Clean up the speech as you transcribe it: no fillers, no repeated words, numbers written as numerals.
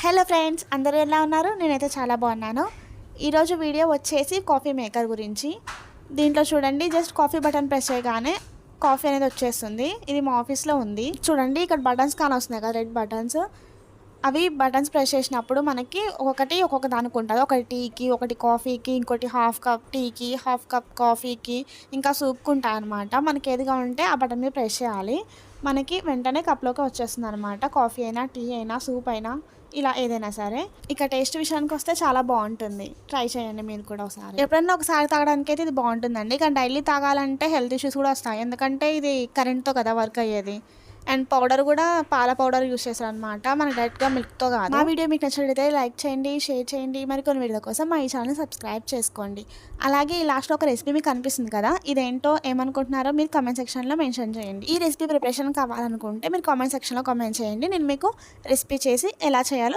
Hello friends, అందరూ ఎలా ఉన్నారు? నేనైతే చాలా బాగున్నాను. ఈరోజు వీడియో వచ్చేసి కాఫీ మేకర్ గురించి. దీంట్లో చూడండి, జస్ట్ కాఫీ బటన్ ప్రెస్ చేయగానే కాఫీ అనేది వచ్చేస్తుంది. ఇది మా ఆఫీస్లో ఉంది. చూడండి, ఇక్కడ బటన్స్ కానొస్తున్నాయి కదా, రెడ్ బటన్స్. అవి బటన్స్ ప్రెస్ చేసినప్పుడు మనకి ఒక్కొక్కటి ఒక్కొక్క దానికి ఉంటుంది. ఒకటి టీకి, ఒకటి కాఫీకి, ఇంకోటి హాఫ్ కప్ టీకి, హాఫ్ కప్ కాఫీకి, ఇంకా సూప్కి ఉంటాయి అనమాట. మనకి ఏదిగా ఉంటే ఆ బటన్ మీద ప్రెస్ చేయాలి. మనకి వెంటనే కప్లోకి వచ్చేస్తుంది అనమాట. కాఫీ అయినా, టీ అయినా, సూప్ అయినా, ఇలా ఏదైనా సరే. ఇక టేస్ట్ విషయానికి వస్తే చాలా బాగుంటుంది. ట్రై చేయండి మీరు కూడా ఒకసారి. ఎప్పుడైనా ఒకసారి తాగడానికి అయితే ఇది బాగుంటుందండి. కానీ డైలీ తాగాలంటే హెల్త్ ఇష్యూస్ కూడా వస్తాయి. ఎందుకంటే ఇది కరెంట్తో కదా వర్క్ అయ్యేది. అండ్ పౌడర్ కూడా పాల పౌడర్ యూస్ చేస్తారు అనమాట, మన డైరెక్ట్గా మిల్క్తో కాదు. మా వీడియో మీకు నచ్చినట్లయితే లైక్ చేయండి, షేర్ చేయండి. మరికొన్ని వీడియో కోసం మా ఈ ఛానల్ని సబ్స్క్రైబ్ చేసుకోండి. అలాగే ఈ లాస్ట్లో ఒక రెసిపీ మీకు కనిపిస్తుంది కదా, ఇదేంటో ఏమనుకుంటున్నారో మీరు కామెంట్ సెక్షన్లో మెన్షన్ చేయండి. ఈ రెసిపీ ప్రిపరేషన్ కావాలనుకుంటే మీరు కామెంట్ సెక్షన్లో కామెంట్ చేయండి. నేను మీకు రెసిపీ చేసి ఎలా చేయాలో